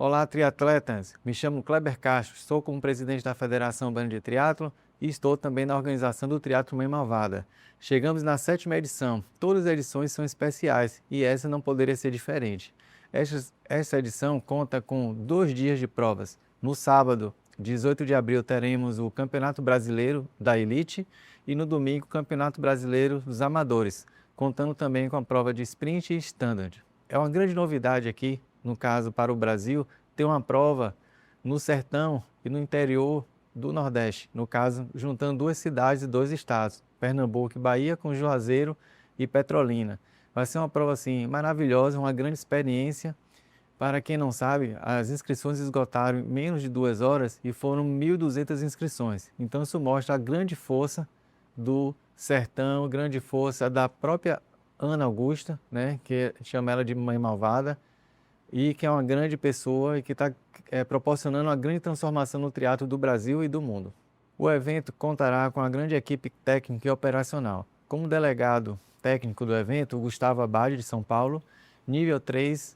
Olá, triatletas! Me chamo Kleber Castro, sou como presidente da Federação Baiana de Triatlo e estou também na organização do Triatlo Mãe Malvada. Chegamos na 7ª edição, todas as edições são especiais e essa não poderia ser diferente. Esta edição conta com 2 dias de provas. No sábado, 18 de abril, teremos o Campeonato Brasileiro da Elite e no domingo o Campeonato Brasileiro dos Amadores, contando também com a prova de Sprint e Standard. É uma grande novidade aqui, no caso para o Brasil, ter uma prova no sertão e no interior do Nordeste, no caso juntando 2 cidades e 2 estados, Pernambuco e Bahia com Juazeiro e Petrolina. Vai ser uma prova assim maravilhosa, uma grande experiência. Para quem não sabe, as inscrições esgotaram em menos de 2 horas e foram 1.200 inscrições. Então isso mostra a grande força do sertão, grande força da própria Ana Augusta, né, que chama ela de Mãe Malvada, e que é uma grande pessoa e que está proporcionando uma grande transformação no triatlo do Brasil e do mundo. O evento contará com uma grande equipe técnica e operacional. Como delegado técnico do evento, o Gustavo Abade, de São Paulo, nível 3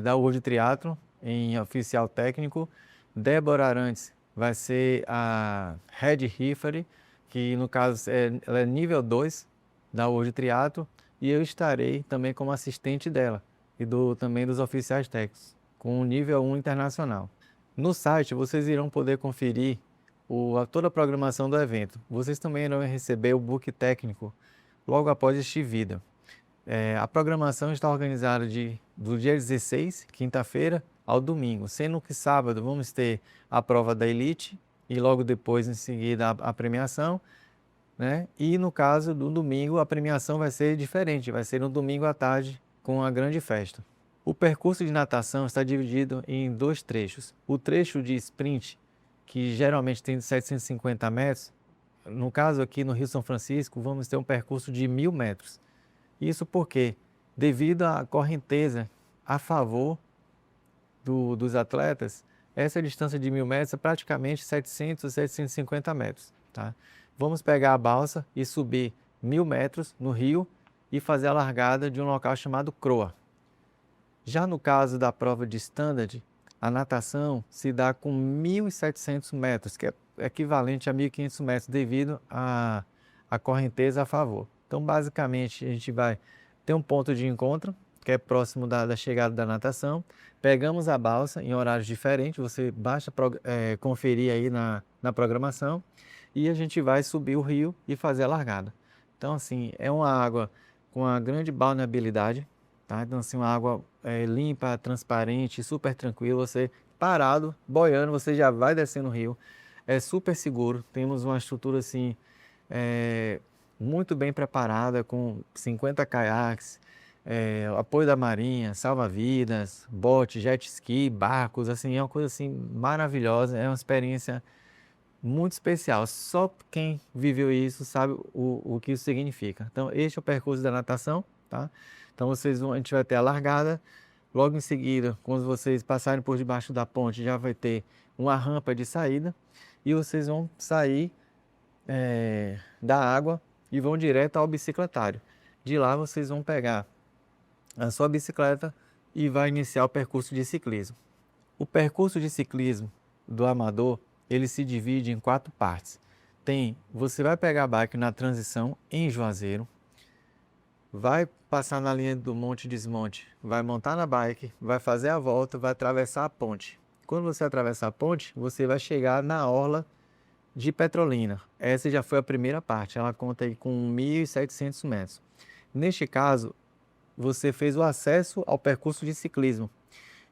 da World Triathlon, em oficial técnico. Débora Arantes vai ser a Head Referee, que no caso ela é nível 2 da World Triathlon, e eu estarei também como assistente dela e também dos oficiais técnicos, com o nível 1 internacional. No site vocês irão poder conferir toda a programação do evento. Vocês também irão receber o book técnico logo após este vídeo. A programação está organizada do dia 16, quinta-feira, ao domingo, sendo que sábado vamos ter a prova da Elite e logo depois, em seguida, a premiação, né? E no caso do domingo, a premiação vai ser diferente, vai ser no domingo à tarde, com a grande festa. O percurso de natação está dividido em 2 trechos. O trecho de sprint, que geralmente tem 750 metros, no caso aqui no Rio São Francisco, vamos ter um percurso de 1.000 metros. Isso porque, devido à correnteza a favor dos atletas, essa distância de 1.000 metros é praticamente 700 a 750 metros. Tá? Vamos pegar a balsa e subir 1.000 metros no rio e fazer a largada de um local chamado Croa. Já no caso da prova de Standard, a natação se dá com 1.700 metros, que é equivalente a 1.500 metros, devido à correnteza a favor. Então, basicamente, a gente vai ter um ponto de encontro, que é próximo da chegada da natação. Pegamos a balsa em horários diferentes, você basta conferir aí na programação, e a gente vai subir o rio e fazer a largada. Então, assim, é uma água com uma grande balneabilidade, tá? Então, assim, uma água limpa, transparente, super tranquila. Você parado, boiando, você já vai descendo o rio. É super seguro. Temos uma estrutura assim muito bem preparada, com 50 caiaques, apoio da marinha, salva-vidas, bote, jet ski, barcos. Assim, é uma coisa assim maravilhosa. É uma experiência muito especial. Só quem viveu isso sabe o que isso significa. Então, este é o percurso da natação, tá? Então, a gente vai ter a largada. Logo em seguida, quando vocês passarem por debaixo da ponte, já vai ter uma rampa de saída e vocês vão sair da água e vão direto ao bicicletário. De lá, vocês vão pegar a sua bicicleta e vai iniciar o percurso de ciclismo. O percurso de ciclismo do amador, ele se divide em 4 partes. Você vai pegar a bike na transição em Juazeiro, vai passar na linha do monte-desmonte, vai montar na bike, vai fazer a volta, vai atravessar a ponte. Quando você atravessar a ponte, você vai chegar na orla de Petrolina. Essa já foi a primeira parte, ela conta aí com 1.700 metros. Neste caso, você fez o acesso ao percurso de ciclismo.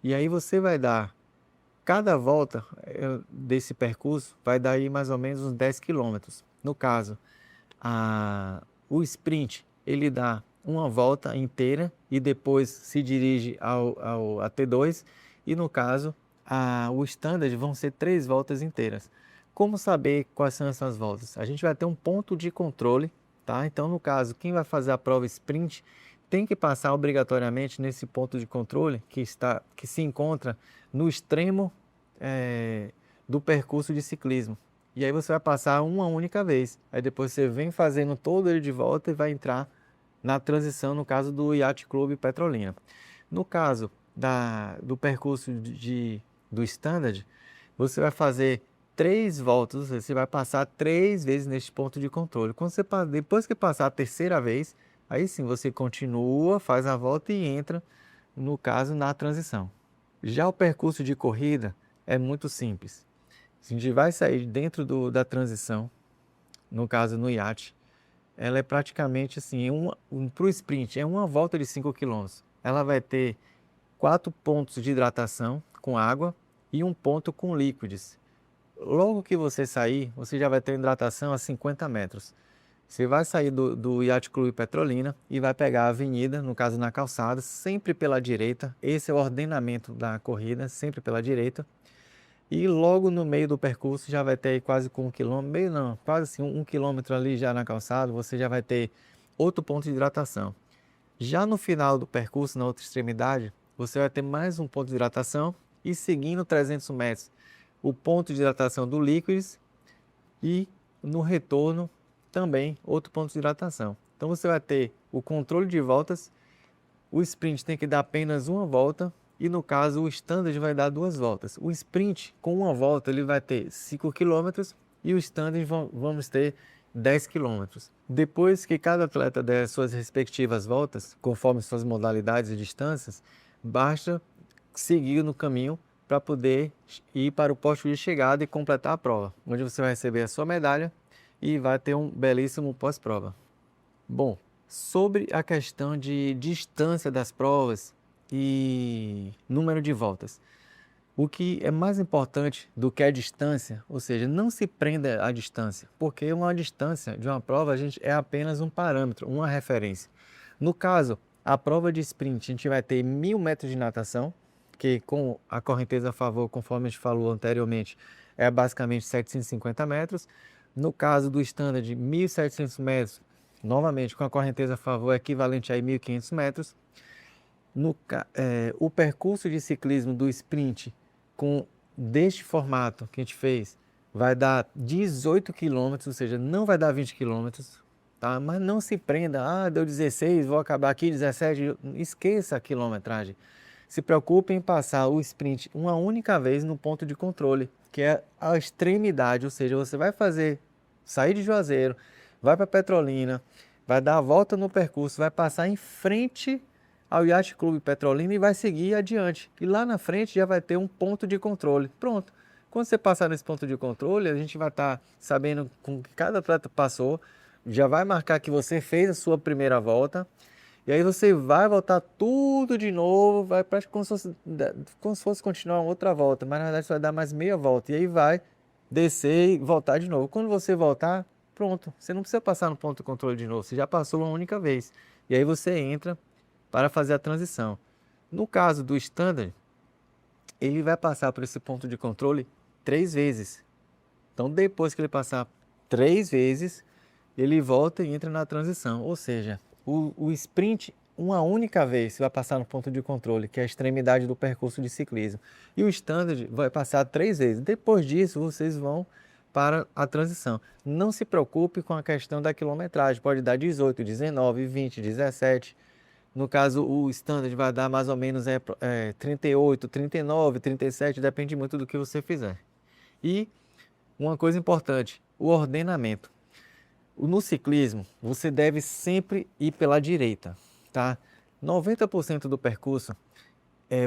E aí você vai dar, cada volta desse percurso vai dar aí mais ou menos uns 10 quilômetros. No caso, o sprint, ele dá uma volta inteira e depois se dirige a T2. E no caso, o standard vão ser 3 voltas inteiras. Como saber quais são essas voltas? A gente vai ter um ponto de controle, tá? Então, no caso, quem vai fazer a prova sprint tem que passar obrigatoriamente nesse ponto de controle que se encontra no extremo do percurso de ciclismo. E aí você vai passar uma única vez. Aí depois você vem fazendo todo ele de volta e vai entrar na transição, no caso do Yacht Clube Petrolina. No caso do percurso do standard, você vai fazer 3 voltas, você vai passar 3 vezes neste ponto de controle. Depois que passar a terceira vez, aí sim você continua, faz a volta e entra, no caso, na transição. Já o percurso de corrida é muito simples. A gente vai sair dentro da transição, no caso no iate, ela é praticamente assim, para o sprint, é uma volta de 5 quilômetros. Ela vai ter 4 pontos de hidratação com água e um ponto com líquidos. Logo que você sair, você já vai ter hidratação a 50 metros. Você vai sair do Yacht Clube Petrolina e vai pegar a avenida, no caso na calçada, sempre pela direita. Esse é o ordenamento da corrida, sempre pela direita. E logo no meio do percurso já vai ter aí quase com 1 quilômetro, meio não, quase assim 1 quilômetro ali já na calçada, você já vai ter outro ponto de hidratação. Já no final do percurso, na outra extremidade, você vai ter mais um ponto de hidratação e seguindo 300 metros, o ponto de hidratação do líquidos e no retorno também outro ponto de hidratação. Então você vai ter o controle de voltas, o sprint tem que dar apenas uma volta e no caso o standard vai dar 2 voltas. O sprint com uma volta ele vai ter 5 km e o standard vamos ter 10 km. Depois que cada atleta der suas respectivas voltas, conforme suas modalidades e distâncias, basta seguir no caminho para poder ir para o posto de chegada e completar a prova, onde você vai receber a sua medalha e vai ter um belíssimo pós-prova. Bom, sobre a questão de distância das provas e número de voltas, o que é mais importante do que a distância, ou seja, não se prenda à distância, porque uma distância de uma prova é apenas um parâmetro, uma referência. No caso, a prova de sprint, a gente vai ter 1.000 metros de natação, que com a correnteza a favor, conforme a gente falou anteriormente, é basicamente 750 metros. No caso do standard, 1.700 metros, novamente com a correnteza a favor, é equivalente a 1.500 metros. O percurso de ciclismo do sprint, deste formato que a gente fez, vai dar 18 quilômetros, ou seja, não vai dar 20 quilômetros, tá? Mas não se prenda, deu 16, vou acabar aqui, 17, esqueça a quilometragem. Se preocupe em passar o sprint uma única vez no ponto de controle, que é a extremidade, ou seja, você vai sair de Juazeiro, vai para Petrolina, vai dar a volta no percurso, vai passar em frente ao Yacht Clube Petrolina e vai seguir adiante. E lá na frente já vai ter um ponto de controle. Pronto. Quando você passar nesse ponto de controle, a gente vai estar sabendo com que cada atleta passou, já vai marcar que você fez a sua primeira volta. E aí você vai voltar tudo de novo, vai como se fosse continuar uma outra volta, mas na verdade você vai dar mais meia volta. E aí vai descer e voltar de novo. Quando você voltar, pronto, você não precisa passar no ponto de controle de novo, você já passou uma única vez. E aí você entra para fazer a transição. No caso do standard, ele vai passar por esse ponto de controle 3 vezes. Então depois que ele passar 3 vezes, ele volta e entra na transição, ou seja, o sprint, uma única vez, você vai passar no ponto de controle, que é a extremidade do percurso de ciclismo. E o standard vai passar 3 vezes. Depois disso, vocês vão para a transição. Não se preocupe com a questão da quilometragem. Pode dar 18, 19, 20, 17. No caso, o standard vai dar mais ou menos 38, 39, 37, depende muito do que você fizer. E uma coisa importante, o ordenamento. No ciclismo, você deve sempre ir pela direita, tá? 90% do percurso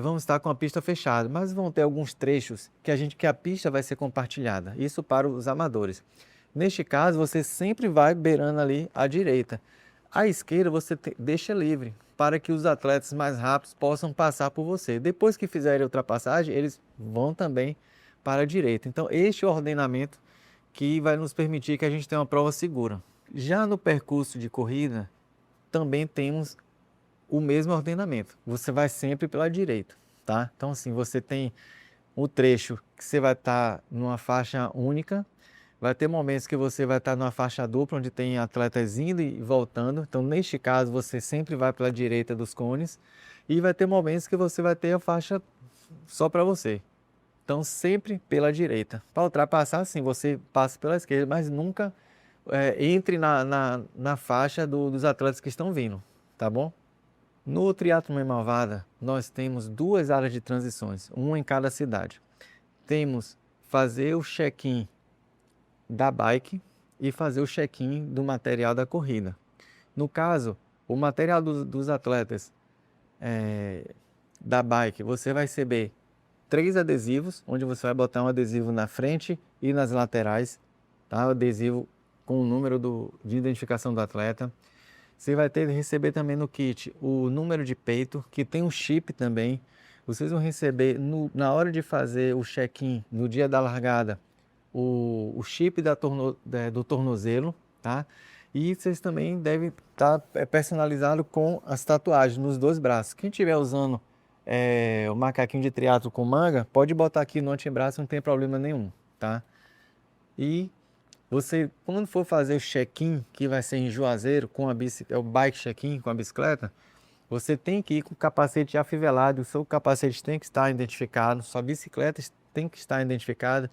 vamos estar com a pista fechada, mas vão ter alguns trechos que a pista vai ser compartilhada. Isso para os amadores. Neste caso, você sempre vai beirando ali à direita. À esquerda você deixa livre para que os atletas mais rápidos possam passar por você. Depois que fizerem a ultrapassagem, eles vão também para a direita. Então, este é o ordenamento que vai nos permitir que a gente tenha uma prova segura. Já no percurso de corrida, também temos o mesmo ordenamento. Você vai sempre pela direita, tá? Então, assim, você tem um trecho que você vai estar numa faixa única, vai ter momentos que você vai estar numa faixa dupla, onde tem atletas indo e voltando. Então, neste caso, você sempre vai pela direita dos cones e vai ter momentos que você vai ter a faixa só para você. Então, sempre pela direita. Para ultrapassar, sim, você passa pela esquerda, mas nunca entre na faixa dos atletas que estão vindo, tá bom? No triatlo Mãe Malvada, nós temos 2 áreas de transições, uma em cada cidade. Temos fazer o check-in da bike e fazer o check-in do material da corrida. No caso, o material dos atletas da bike, você vai receber 3 adesivos, onde você vai botar um adesivo na frente e nas laterais, tá? O adesivo com o número de identificação do atleta. Você vai ter que receber também no kit o número de peito, que tem um chip também. Vocês vão receber na hora de fazer o check-in, no dia da largada, o chip do tornozelo, tá? E vocês também devem estar personalizado com as tatuagens nos 2 braços. Quem estiver usando o macaquinho de triatlo com manga, pode botar aqui no antebraço, não tem problema nenhum, tá? E você, quando for fazer o check-in, que vai ser em Juazeiro, com o bike check-in com a bicicleta, você tem que ir com o capacete afivelado, o seu capacete tem que estar identificado, sua bicicleta tem que estar identificada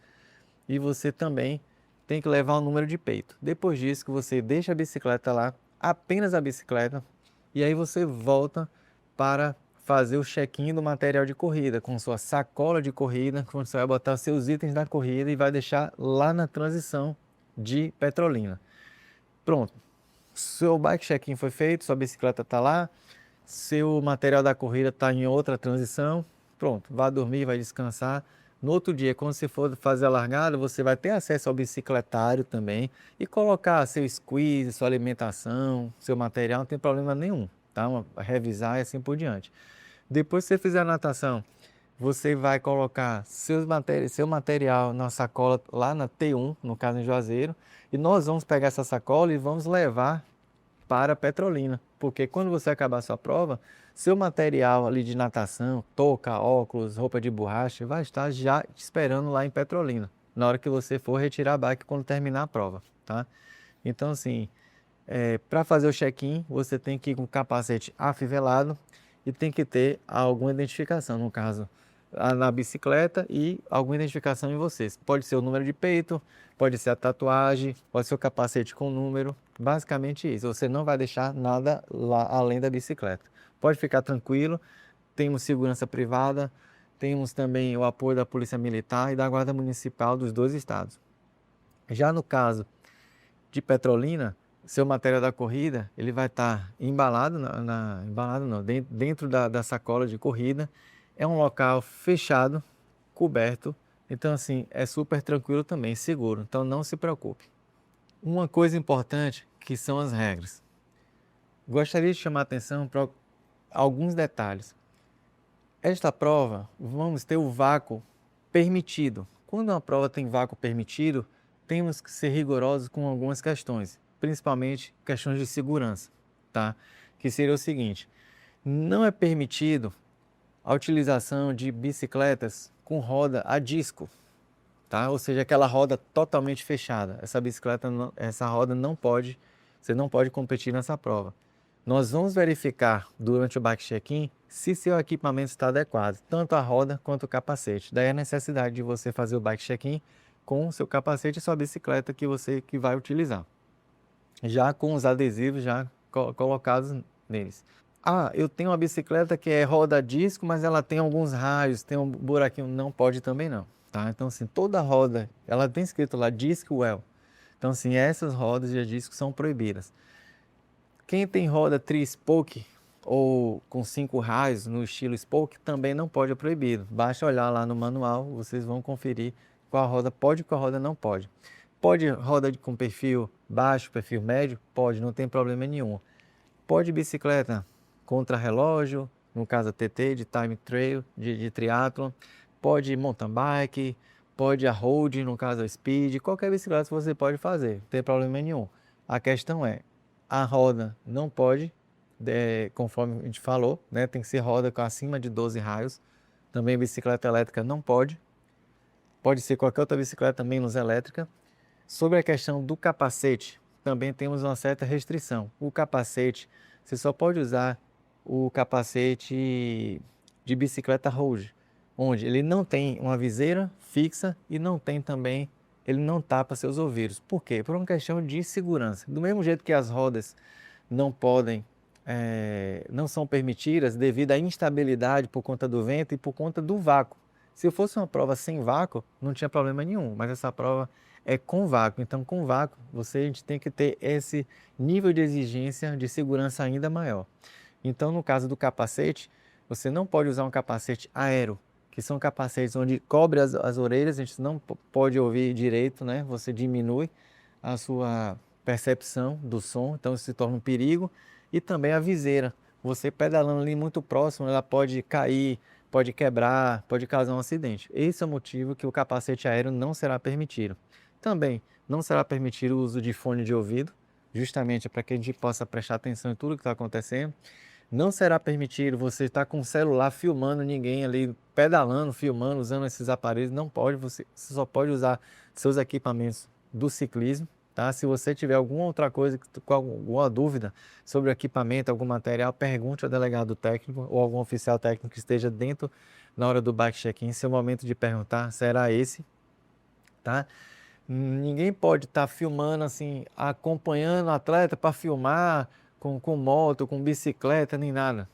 e você também tem que levar o número de peito. Depois disso, que você deixa a bicicleta lá, apenas a bicicleta, e aí você volta para fazer o check-in do material de corrida, com sua sacola de corrida, quando você vai botar os seus itens da corrida e vai deixar lá na transição de Petrolina. Pronto, seu bike check-in foi feito, sua bicicleta está lá, seu material da corrida está em outra transição, pronto, vá dormir, vai descansar. No outro dia, quando você for fazer a largada, você vai ter acesso ao bicicletário também e colocar seu squeeze, sua alimentação, seu material, não tem problema nenhum, tá? Revisar e assim por diante. Depois que você fizer a natação, você vai colocar seu material na sacola lá na T1, no caso em Juazeiro, e nós vamos pegar essa sacola e vamos levar para Petrolina, porque quando você acabar a sua prova, seu material ali de natação, touca, óculos, roupa de borracha, vai estar já esperando lá em Petrolina, na hora que você for retirar a bike quando terminar a prova, tá? Então, assim, para fazer o check-in, você tem que ir com o capacete afivelado e tem que ter alguma identificação, no caso, na bicicleta e alguma identificação em vocês. Pode ser o número de peito, pode ser a tatuagem, pode ser o capacete com número, basicamente isso. Você não vai deixar nada lá além da bicicleta. Pode ficar tranquilo, temos segurança privada, temos também o apoio da Polícia Militar e da Guarda Municipal dos 2 estados. Já no caso de Petrolina, seu material da corrida, ele vai estar embalado, embalado não, dentro da sacola de corrida. É um local fechado, coberto, então assim, é super tranquilo também, seguro, então não se preocupe. Uma coisa importante que são as regras. Gostaria de chamar a atenção para alguns detalhes. Esta prova, vamos ter o vácuo permitido. Quando uma prova tem vácuo permitido, temos que ser rigorosos com algumas questões, principalmente questões de segurança, tá? Que seria o seguinte: não é permitido a utilização de bicicletas com roda a disco, tá? Ou seja, aquela roda totalmente fechada. Essa roda não pode, você não pode competir nessa prova. Nós vamos verificar durante o bike check-in se seu equipamento está adequado, tanto a roda quanto o capacete. Daí a necessidade de você fazer o bike check-in com o seu capacete e sua bicicleta que vai utilizar, já com os adesivos já colocados neles. Ah, eu tenho uma bicicleta que é roda disco, mas ela tem alguns raios, tem um buraquinho, não pode também não, tá? Então assim, toda roda, ela tem escrito lá Disc Well. Então assim, essas rodas de disco são proibidas. Quem tem roda tri-spoke ou com 5 raios no estilo spoke também não pode, é proibido. Basta olhar lá no manual, vocês vão conferir qual roda pode e qual roda não pode. Pode roda com perfil baixo, perfil médio? Pode, não tem problema nenhum. Pode bicicleta contra-relógio, no caso a TT, de time trail, de triathlon. Pode mountain bike, pode a road, no caso a speed, qualquer bicicleta você pode fazer, não tem problema nenhum. A questão é, a roda não pode, conforme a gente falou, né, tem que ser roda com acima de 12 raios. Também bicicleta elétrica não pode. Pode ser qualquer outra bicicleta, menos elétrica. Sobre a questão do capacete, também temos uma certa restrição. O capacete, você só pode usar o capacete de bicicleta road, onde ele não tem uma viseira fixa e não tem também, ele não tapa seus ouvidos. Por quê? Por uma questão de segurança. Do mesmo jeito que as rodas não podem não são permitidas devido à instabilidade por conta do vento e por conta do vácuo. Se fosse uma prova sem vácuo, não tinha problema nenhum, mas essa prova é com vácuo. Então, com vácuo, a gente tem que ter esse nível de exigência de segurança ainda maior. Então, no caso do capacete, você não pode usar um capacete aero, que são capacetes onde cobre as orelhas, a gente não pode ouvir direito, né? Você diminui a sua percepção do som, então isso se torna um perigo. E também a viseira, você pedalando ali muito próximo, ela pode cair, pode quebrar, pode causar um acidente. Esse é o motivo que o capacete aéreo não será permitido. Também não será permitido o uso de fone de ouvido, justamente para que a gente possa prestar atenção em tudo que está acontecendo. Não será permitido você estar com o celular filmando ninguém ali, pedalando, filmando, usando esses aparelhos. Não pode, você só pode usar seus equipamentos do ciclismo. Tá? Se você tiver alguma outra coisa, com alguma dúvida sobre o equipamento, algum material, pergunte ao delegado técnico ou algum oficial técnico que esteja dentro na hora do bike check-in. Seu momento de perguntar será esse, tá? Ninguém pode estar filmando assim, acompanhando o atleta para filmar com moto, com bicicleta, nem nada,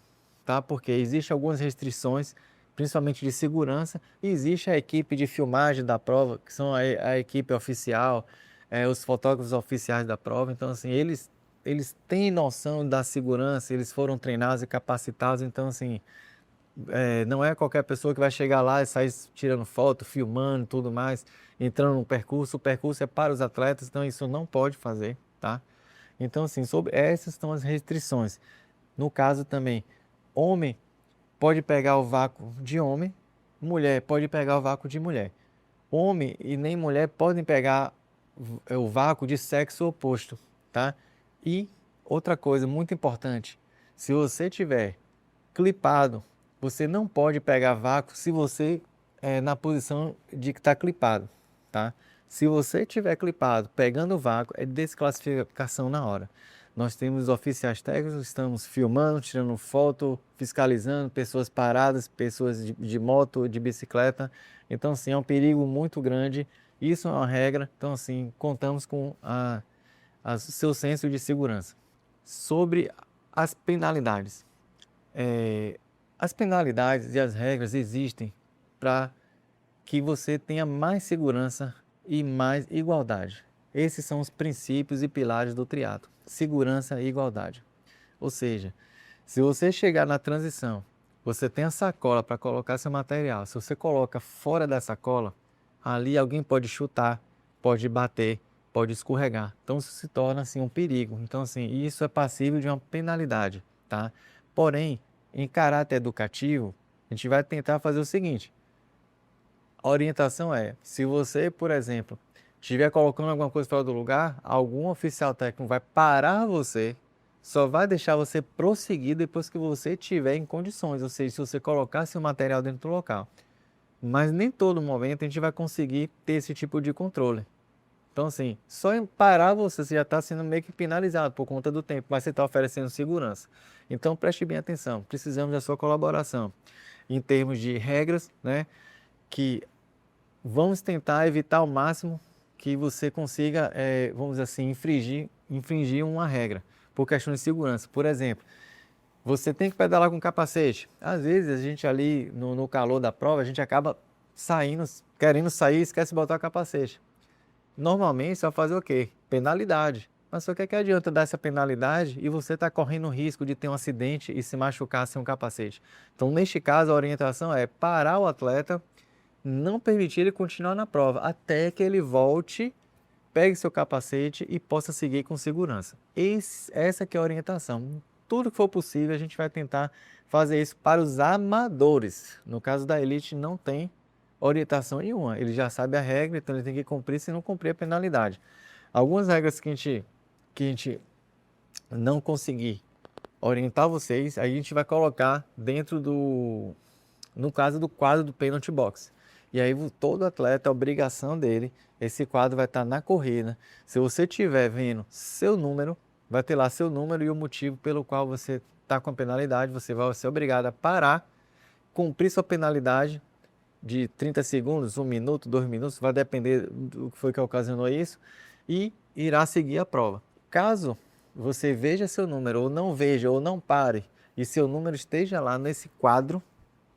tá? Porque existem algumas restrições, principalmente de segurança, e existe a equipe de filmagem da prova, que são a equipe oficial, os fotógrafos oficiais da prova. Então, assim, eles têm noção da segurança, eles foram treinados e capacitados. Então, assim, não é qualquer pessoa que vai chegar lá e sair tirando foto, filmando, tudo mais, entrando no percurso. O percurso é para os atletas, então isso não pode fazer, tá? Então, assim, sobre essas são as restrições. No caso também, homem pode pegar o vácuo de homem, mulher pode pegar o vácuo de mulher. Homem e nem mulher podem pegar o vácuo de sexo oposto, tá? E outra coisa muito importante, se você tiver clipado, você não pode pegar vácuo se você na posição de que está clipado, tá? Se você tiver clipado pegando vácuo, é desclassificação na hora. Nós temos oficiais técnicos, estamos filmando, tirando foto, fiscalizando pessoas paradas, pessoas de moto, de bicicleta. Então, assim, é um perigo muito grande. Isso é uma regra. Então, assim, contamos com o seu senso de segurança. Sobre as penalidades. As penalidades e as regras existem para que você tenha mais segurança e mais igualdade. Esses são os princípios e pilares do triatlo: segurança e igualdade. Ou seja, se você chegar na transição, você tem a sacola para colocar seu material. Se você coloca fora da sacola, ali alguém pode chutar, pode bater, pode escorregar. Então isso se torna assim um perigo. Então assim, isso é passível de uma penalidade, tá? Porém, em caráter educativo, a gente vai tentar fazer o seguinte: a orientação é, se você, por exemplo, estiver colocando alguma coisa fora do lugar, algum oficial técnico vai parar você, só vai deixar você prosseguir depois que você estiver em condições, ou seja, se você colocar seu material dentro do local. Mas nem todo momento a gente vai conseguir ter esse tipo de controle. Então, assim, só em parar você já está sendo meio que penalizado por conta do tempo, mas você está oferecendo segurança. Então, preste bem atenção, precisamos da sua colaboração em termos de regras, né, que vamos tentar evitar ao máximo que você consiga, vamos dizer assim, infringir uma regra, por questão de segurança. Por exemplo, você tem que pedalar com capacete. Às vezes, a gente ali, no calor da prova, a gente acaba saindo, querendo sair e esquece de botar o capacete. Normalmente, você vai fazer o quê? Penalidade. Mas só que adianta dar essa penalidade e você está correndo o risco de ter um acidente e se machucar sem um capacete. Então, neste caso, a orientação é parar o atleta, não permitir ele continuar na prova, até que ele volte, pegue seu capacete e possa seguir com segurança. Essa que é a orientação. Tudo que for possível, a gente vai tentar fazer isso para os amadores. No caso da elite, não tem orientação nenhuma. Ele já sabe a regra, então ele tem que cumprir. Se não cumprir, a penalidade. Algumas regras que a gente não conseguir orientar vocês, a gente vai colocar dentro no caso do quadro do Penalty Box. E aí todo atleta, a obrigação dele, esse quadro vai estar na corrida. Se você estiver vendo seu número, vai ter lá seu número e o motivo pelo qual você está com a penalidade. Você vai ser obrigado a parar, cumprir sua penalidade de 30 segundos, 1 minuto, 2 minutos, vai depender do que foi que ocasionou isso, e irá seguir a prova. Caso você veja seu número, ou não veja, ou não pare, e seu número esteja lá nesse quadro,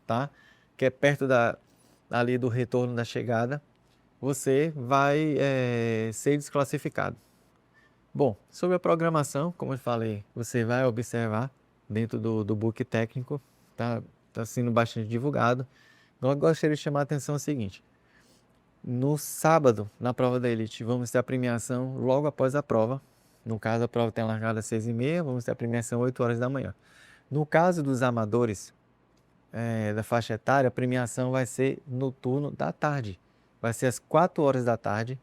tá? Que é perto ali do retorno da chegada, você vai ser desclassificado. Bom, sobre a programação, como eu falei, você vai observar dentro do book técnico, tá sendo bastante divulgado. Eu gostaria de chamar a atenção o seguinte: no sábado, na prova da Elite, vamos ter a premiação logo após a prova. No caso, a prova tem largada às 6h30, vamos ter a premiação às 8 horas da manhã. No caso dos amadores da faixa etária, a premiação vai ser no turno da tarde. Vai ser às 4 horas da tarde,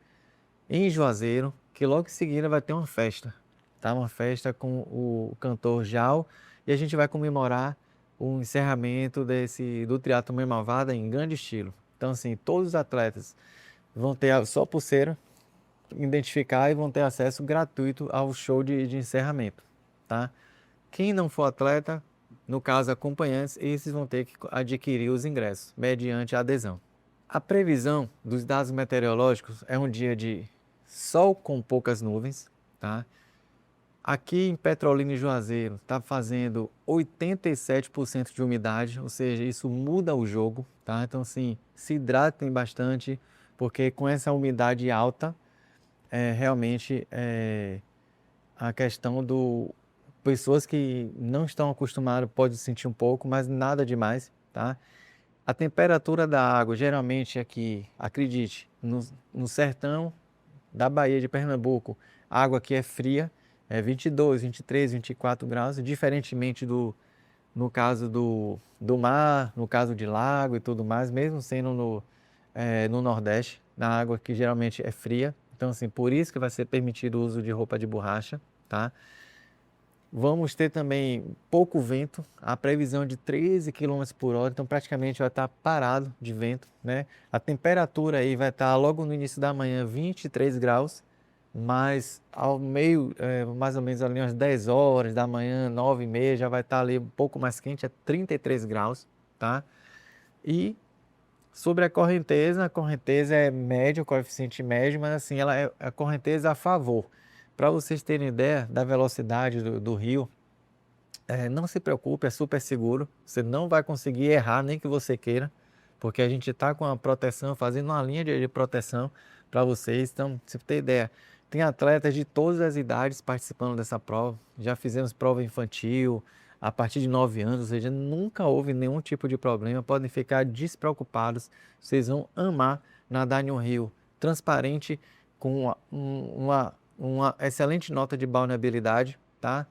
em Juazeiro, que logo em seguida vai ter uma festa. Tá? Uma festa com o cantor Jal, e a gente vai comemorar o encerramento do Triatlon Mãe Malvada em grande estilo. Então, assim, todos os atletas vão ter só pulseira, identificar, e vão ter acesso gratuito ao show de encerramento, tá? Quem não for atleta, no caso acompanhantes, esses vão ter que adquirir os ingressos mediante a adesão. A previsão dos dados meteorológicos é um dia de sol com poucas nuvens, tá? Aqui em Petrolina e Juazeiro está fazendo 87% de umidade, ou seja, isso muda o jogo, tá? Então, assim, se hidratem bastante, porque com essa umidade alta, realmente a questão pessoas que não estão acostumadas podem sentir um pouco, mas nada demais, tá? A temperatura da água, geralmente aqui, acredite, no sertão da Bahia de Pernambuco, a água aqui é fria, 22, 23, 24 graus, diferentemente no caso do mar, no caso de lago e tudo mais, mesmo sendo no Nordeste, na água que geralmente é fria. Então, assim, por isso que vai ser permitido o uso de roupa de borracha, tá? Vamos ter também pouco vento, a previsão de 13 km por hora, então praticamente vai estar parado de vento, né? A temperatura aí vai estar logo no início da manhã 23 graus, mas ao meio, mais ou menos ali umas 10 horas da manhã, 9h30, já vai estar ali um pouco mais quente, é 33 graus, tá? E sobre a correnteza é médio, coeficiente médio, mas assim, ela é a correnteza a favor. Para vocês terem ideia da velocidade do rio, não se preocupe, é super seguro. Você não vai conseguir errar nem que você queira, porque a gente está com a proteção, fazendo uma linha de proteção para vocês. Então, se você ter ideia, tem atletas de todas as idades participando dessa prova. Já fizemos prova infantil, a partir de 9 anos, ou seja, nunca houve nenhum tipo de problema. Podem ficar despreocupados, vocês vão amar nadar em um rio transparente, com uma excelente nota de balneabilidade, tá?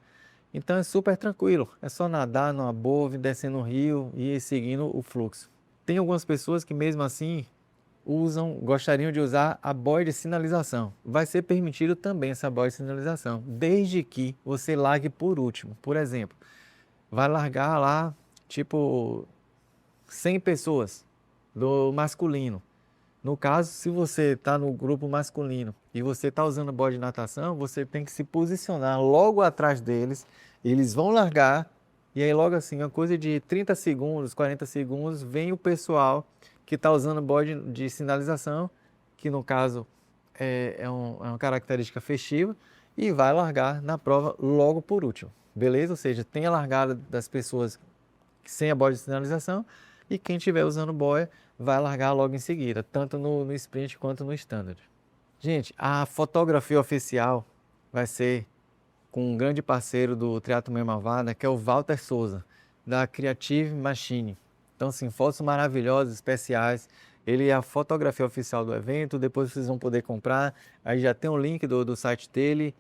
Então é super tranquilo, é só nadar numa boa, vir descendo o rio e ir seguindo o fluxo. Tem algumas pessoas que mesmo assim gostariam de usar a boia de sinalização. Vai ser permitido também essa boia de sinalização, desde que você largue por último. Por exemplo, vai largar lá, tipo, 100 pessoas do masculino. No caso, se você está no grupo masculino e você está usando boia de natação, você tem que se posicionar logo atrás deles, eles vão largar, e aí logo assim, uma coisa de 30 segundos, 40 segundos, vem o pessoal que está usando boia de sinalização, que no caso é uma característica festiva, e vai largar na prova logo por último, beleza? Ou seja, tem a largada das pessoas sem a boia de sinalização, e quem estiver usando boia vai largar logo em seguida, tanto no sprint quanto no standard. Gente, a fotografia oficial vai ser com um grande parceiro do Triatlon Mãe Malvada, que é o Walter Souza, da Creative Machine. Então, assim, fotos maravilhosas, especiais. Ele é a fotografia oficial do evento, depois vocês vão poder comprar. Aí já tem o link do site dele,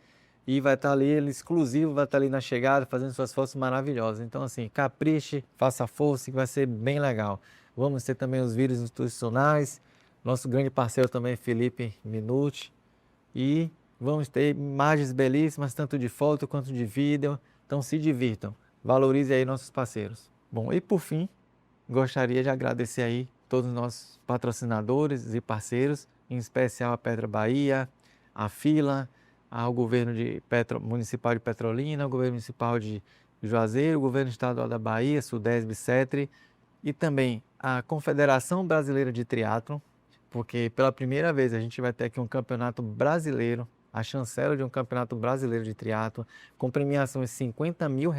e vai estar ali, ele exclusivo, vai estar ali na chegada, fazendo suas fotos maravilhosas. Então, assim, capriche, faça força, que vai ser bem legal. Vamos ter também os vídeos institucionais, nosso grande parceiro também, Felipe Minuti. E vamos ter imagens belíssimas, tanto de foto quanto de vídeo. Então, se divirtam. Valorize aí nossos parceiros. Bom, e por fim, gostaria de agradecer aí todos os nossos patrocinadores e parceiros, em especial a Petra Bahia, a Fila, ao governo municipal de Petrolina, ao governo municipal de Juazeiro, o governo estadual da Bahia, Sudesb, Cetre, e também a Confederação Brasileira de Triatlon, porque pela primeira vez a gente vai ter aqui um campeonato brasileiro a chancela de um campeonato brasileiro de triatlo, com premiação de R$50 mil.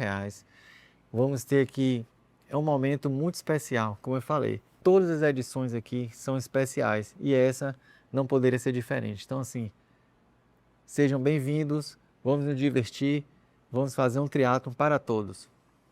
Vamos ter aqui, é um momento muito especial, como eu falei. Todas as edições aqui são especiais e essa não poderia ser diferente. Então, assim, sejam bem-vindos, vamos nos divertir, vamos fazer um triatlo para todos.